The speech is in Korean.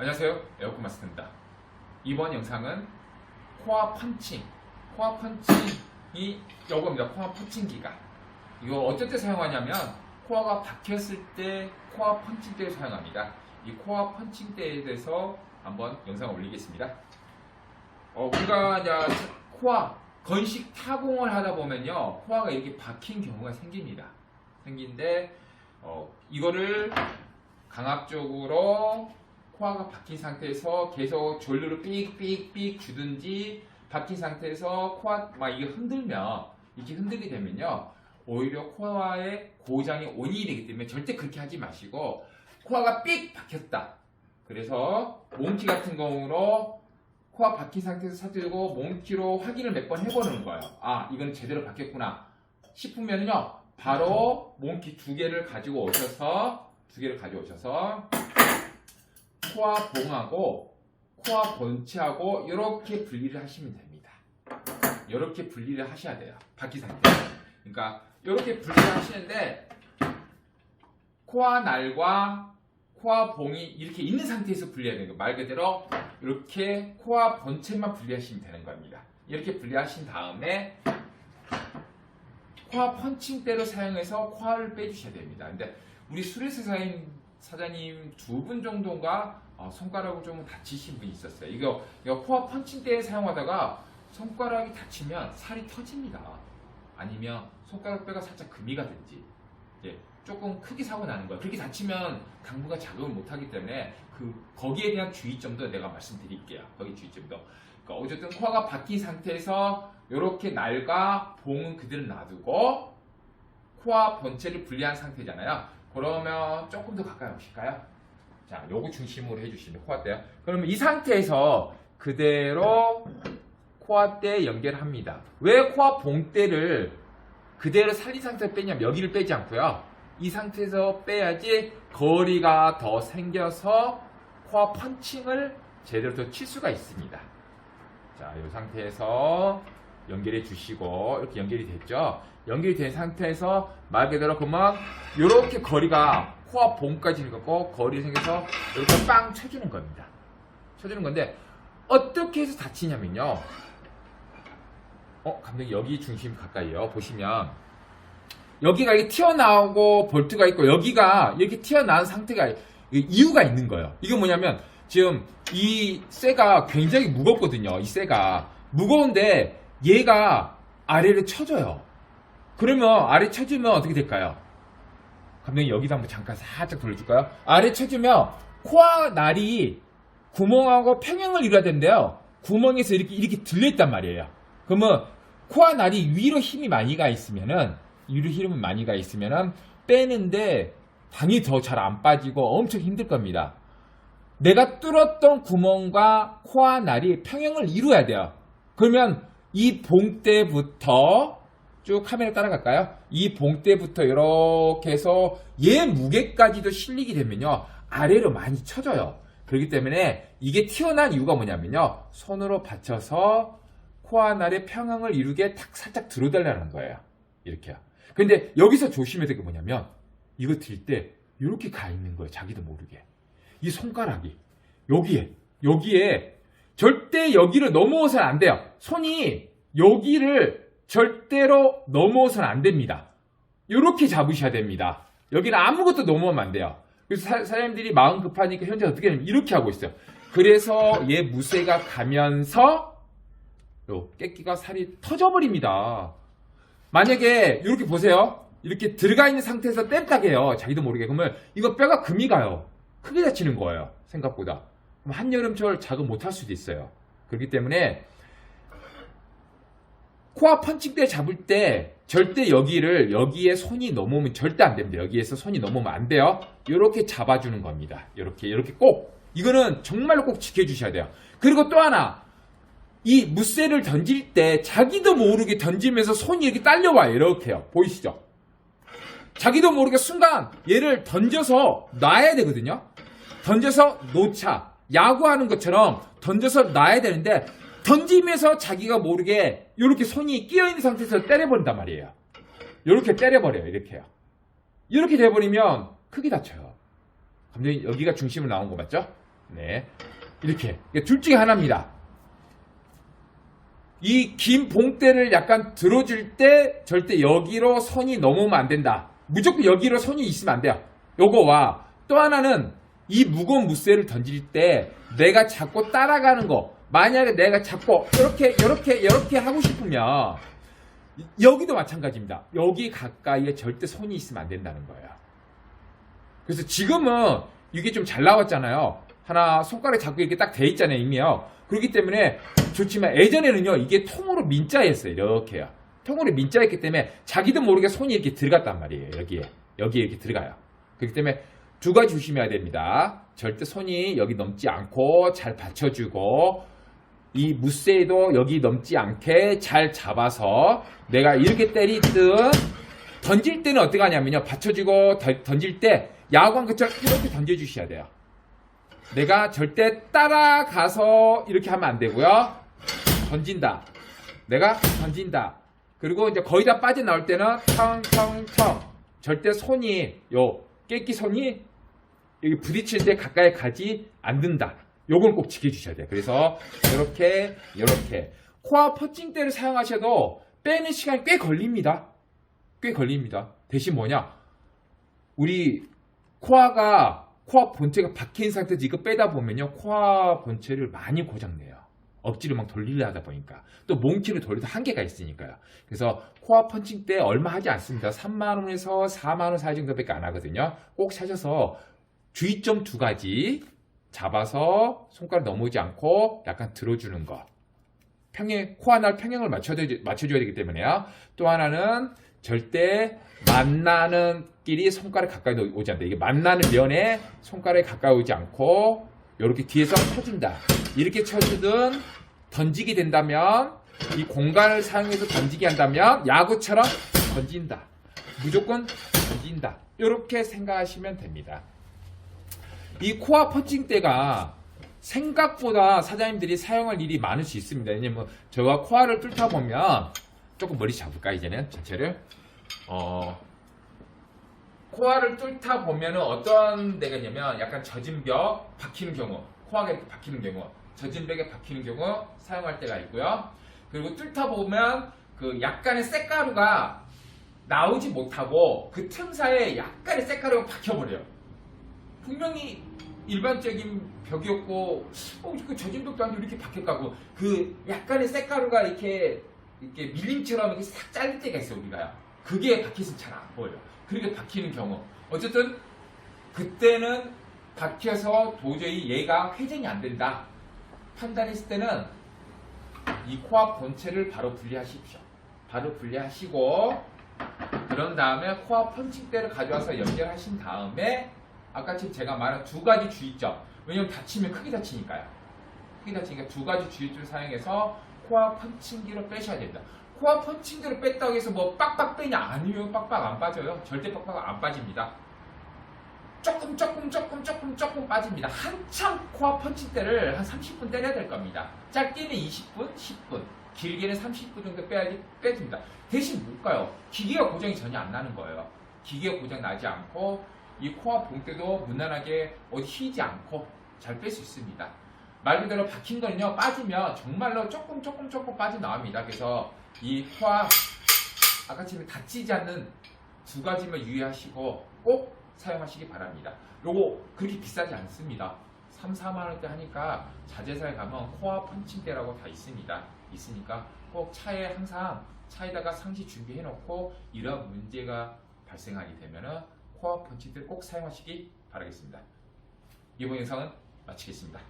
안녕하세요, 에어컨 마스터입니다. 이번 영상은 코어 펀칭, 코어 펀칭이 이겁니다. 코어 펀칭기가 이거 어떨 때 사용하냐면 코어가 박혔을 때 코어 펀칭 때에 사용합니다. 이 코어 펀칭 때에 대해서 한번 영상을 올리겠습니다. 우리가 이제 코어 건식 타공을 하다 보면요, 코어가 이렇게 박힌 경우가 생기는데 이거를 강압적으로 코어가 박힌 상태에서 계속 전류를 삑삑삑 주든지, 박힌 상태에서 코어 막 이게 흔들면, 이렇게 흔들게 되면요, 오히려 코어의 고장의 원인이 되기 때문에 절대 그렇게 하지 마시고, 코어가 삑 박혔다. 그래서 몽키 같은 경우로 코어 박힌 상태에서 사들고 몽키로 확인을 몇 번 해보는 거예요. 아, 이건 제대로 박혔구나 싶으면요, 바로 몽키 두 개를 가지고 오셔서 코어 봉하고 코어 본체하고 이렇게 분리를 하시면 됩니다. 이렇게 분리를 하셔야 돼요. 박힌 상태. 그러니까 이렇게 분리를 하시는데, 코어 날과 코어 봉이 이렇게 있는 상태에서 분리해야 되는 거예요. 말 그대로 이렇게 코어 본체만 분리하시면 되는 겁니다. 이렇게 분리하신 다음에 코어 펀칭대로 사용해서 코어를 빼주셔야 됩니다. 근데 우리 수리사 사장님 두 분 정도가 손가락을 좀 다치신 분이 있었어요. 이거 코어 펀칭대에 사용하다가 손가락이 다치면 살이 터집니다. 아니면 손가락 뼈가 살짝 금이 가든지, 조금 크게 사고 나는 거예요. 그렇게 다치면 당분간 작업을 못하기 때문에 거기에 대한 주의점도 내가 말씀드릴게요. 거기 주의점도. 그러니까 어쨌든 코어가 박힌 상태에서 이렇게 날과 봉은 그대로 놔두고 코어 본체를 분리한 상태잖아요. 그러면 조금 더 가까이 오실까요? 자, 요거 중심으로 해주시면 코어대요. 그러면 이 상태에서 그대로 코어대 연결합니다. 왜 코어 봉대를 그대로 살린 상태에서 빼냐면 여기를 빼지 않고요, 이 상태에서 빼야지 거리가 더 생겨서 코어 펀칭을 제대로 더 칠 수가 있습니다. 자, 이 상태에서 연결해 주시고, 이렇게 연결이 됐죠? 연결이 된 상태에서 말 그대로 그러면 이렇게 거리가 코어 봉까지 갖고 거리 생겨서 이렇게 빵 쳐주는 겁니다. 쳐주는 건데, 어떻게 해서 다치냐면요, 감독님 여기 중심 가까이요. 보시면 여기가 이렇게 튀어나오고 볼트가 있고, 여기가 이렇게 튀어나온 상태가 이유가 있는 거예요. 이게 뭐냐면, 지금 이 쇠가 굉장히 무겁거든요. 이 쇠가 무거운데 얘가 아래를 쳐줘요. 그러면 아래 쳐주면 어떻게 될까요? 감독님 여기도 한번 잠깐 살짝 돌려줄까요? 아래 쳐주면 코어 날이 구멍하고 평행을 이루어야 되는데요, 구멍에서 이렇게 들려있단 말이에요. 그러면 코어 날이 위로 힘이 많이 가 있으면은, 빼는데 당연히 더 잘 안 빠지고 엄청 힘들 겁니다. 내가 뚫었던 구멍과 코어 날이 평행을 이루어야 돼요. 그러면 이 봉대부터 쭉 카메라 따라갈까요? 이 봉대부터 이렇게 해서 얘 무게까지도 실리게 되면요, 아래로 많이 쳐져요. 그렇기 때문에 이게 튀어나온 이유가 뭐냐면요, 손으로 받쳐서 코어 날의 평행을 이루게 탁 살짝 들어달라는 거예요. 이렇게요. 근데 여기서 조심해야 될 게 뭐냐면, 이거 들 때 이렇게 가 있는 거예요. 자기도 모르게. 이 손가락이 여기에 절대 여기를 넘어서는 안 돼요. 손이 여기를 절대로 넘어서는 안 됩니다. 이렇게 잡으셔야 됩니다. 여기는 아무것도 넘어오면 안 돼요. 그래서 사장님들이 마음 급하니까 현재 어떻게 하냐면 이렇게 하고 있어요. 그래서 얘 무쇠가 가면서 깨끼가 살이 터져버립니다. 만약에 이렇게 보세요. 이렇게 들어가 있는 상태에서 뗐다 해요. 자기도 모르게. 그러면 이거 뼈가 금이 가요. 크게 다치는 거예요. 생각보다. 그럼 한여름철 작업 못할 수도 있어요. 그렇기 때문에 코어 펀칭대 잡을 때 절대 여기에 손이 넘어오면 절대 안 됩니다. 여기에서 손이 넘어오면 안 돼요. 이렇게 잡아주는 겁니다. 이렇게 꼭. 이거는 정말로 꼭 지켜주셔야 돼요. 그리고 또 하나, 이 무쇠를 던질 때 자기도 모르게 던지면서 손이 이렇게 딸려와요. 이렇게요. 보이시죠? 자기도 모르게 순간 얘를 던져서 놔야 되거든요. 던져서 놓자. 야구하는 것처럼 던져서 놔야 되는데, 던지면서 자기가 모르게 이렇게 손이 끼어있는 상태에서 때려버린단 말이에요. 이렇게 때려버려요. 이렇게요. 이렇게 돼버리면 크게 다쳐요. 감독님 여기가 중심으로 나온 거 맞죠? 네. 이렇게. 둘 중에 하나입니다. 이 긴 봉대를 약간 들어줄 때 절대 여기로 선이 넘으면 안 된다. 무조건 여기로 선이 있으면 안 돼요. 요거와 또 하나는 이 무거운 무쇠를 던질 때 내가 자꾸 따라가는 거. 만약에 내가 자꾸 이렇게 하고 싶으면 여기도 마찬가지입니다. 여기 가까이에 절대 손이 있으면 안 된다는 거예요. 그래서 지금은 이게 좀 잘 나왔잖아요. 하나 손가락에 잡고 이렇게 딱 돼 있잖아요, 이미요. 그렇기 때문에 좋지만 예전에는요, 이게 통으로 민자였어요. 이렇게요. 통으로 민자였기 때문에 자기도 모르게 손이 이렇게 들어갔단 말이에요. 여기에 이렇게 들어가요. 그렇기 때문에 두 가지 조심해야 됩니다. 절대 손이 여기 넘지 않고 잘 받쳐주고 이 무쇠도 여기 넘지 않게 잘 잡아서 내가 이렇게 때리든 던질 때는 어떻게 하냐면요. 받쳐주고 던질 때 야구한 것처럼 이렇게 던져주셔야 돼요. 내가 절대 따라가서 이렇게 하면 안 되고요. 던진다. 내가 던진다. 그리고 이제 거의 다 빠져나올 때는 텅텅텅. 절대 손이 깨끼 손이 여기 부딪힐 때 가까이 가지 않는다. 요걸 꼭 지켜주셔야 돼요. 그래서 이렇게 코어 퍼칭대를 사용하셔도 빼는 시간이 꽤 걸립니다. 꽤 걸립니다. 대신 뭐냐? 우리 코어 본체가 박혀있는 상태에서 이거 빼다 보면요. 코어 본체를 많이 고장내요. 억지로 막 돌리려 하다 보니까. 또 몽키를 돌려도 한계가 있으니까요. 그래서 코어 펀칭대 얼마 하지 않습니다. 3만원에서 4만원 사이 정도밖에 안 하거든요. 꼭 사셔서 주의점 두 가지 잡아서 손가락 넘어오지 않고 약간 들어주는 거. 코 하나를 평행을 맞춰줘야 되기 때문에요. 또 하나는 절대 만나는 끼리 손가락 가까이 오지 않는다. 이게 만나는 면에 손가락이 가까이 오지 않고 이렇게 뒤에서 쳐준다. 이렇게 쳐주든 던지게 된다면 이 공간을 사용해서 던지게 한다면 야구처럼 던진다. 무조건 던진다. 이렇게 생각하시면 됩니다. 이 코어 펀칭대가 생각보다 사장님들이 사용할 일이 많을 수 있습니다. 왜냐면 제가 코어를 뚫다 보면 조금 머리 잡을까 이제는 전체를 코어를 뚫다 보면은 어떤 데가 있냐면 약간 젖은 벽 박히는 경우, 코어가 이렇게 박히는 경우, 젖은 벽에 박히는 경우 사용할 때가 있고요. 그리고 뚫다 보면 그 약간의 쇳가루가 나오지 못하고 그 틈 사이에 약간의 쇳가루가 박혀버려요. 분명히 일반적인 벽이었고 그 젖은 벽도 아니고 이렇게 박혔다고 그 약간의 쇳가루가 이렇게 밀림처럼 이렇게 싹 잘릴 때가 있어요. 우리가요. 그게 박혀서 잘 안 보여요. 그렇게 박히는 경우 어쨌든 그때는 박혀서 도저히 얘가 회전이 안 된다 판단했을 때는 이 코어 본체를 바로 분리하십시오. 바로 분리하시고 그런 다음에 코어 펀칭대를 가져와서 연결하신 다음에 아까 지금 제가 말한 두 가지 주의점. 왜냐면 다치면 크게 다치니까요. 크게 다치니까 두 가지 주의점을 사용해서 코어 펀칭기로 빼셔야 됩니다. 코어 펀칭기로 뺐다고 해서 뭐 빡빡 빼냐? 아니요. 빡빡 안 빠져요. 절대 빡빡 안 빠집니다. 조금 빠집니다. 한참 코어 펀칭대를 한 30분 때려야 될 겁니다. 짧게는 20분, 10분, 길게는 30분 정도 빼줍니다. 대신 뭘까요? 기계가 고장이 전혀 안 나는 거예요. 기계가 고장 나지 않고 이 코어 봉대도 무난하게 어디 휘지 않고 잘 뺄 수 있습니다. 말 그대로 박힌 거는요, 빠지면 정말로 조금 빠져나옵니다. 그래서 이 코어, 아까처럼 다치지 않는 두 가지만 유의하시고 꼭 사용하시기 바랍니다. 요거 그렇게 비싸지 않습니다. 3, 4만원대 하니까 자재사에 가면 코어 펀칭대라고 다 있으니까 꼭 차에 항상 차에다가 상시 준비해 놓고 이런 문제가 발생하게 되면은 코어 펀칭대 꼭 사용하시기 바라겠습니다. 이번 영상은 마치겠습니다.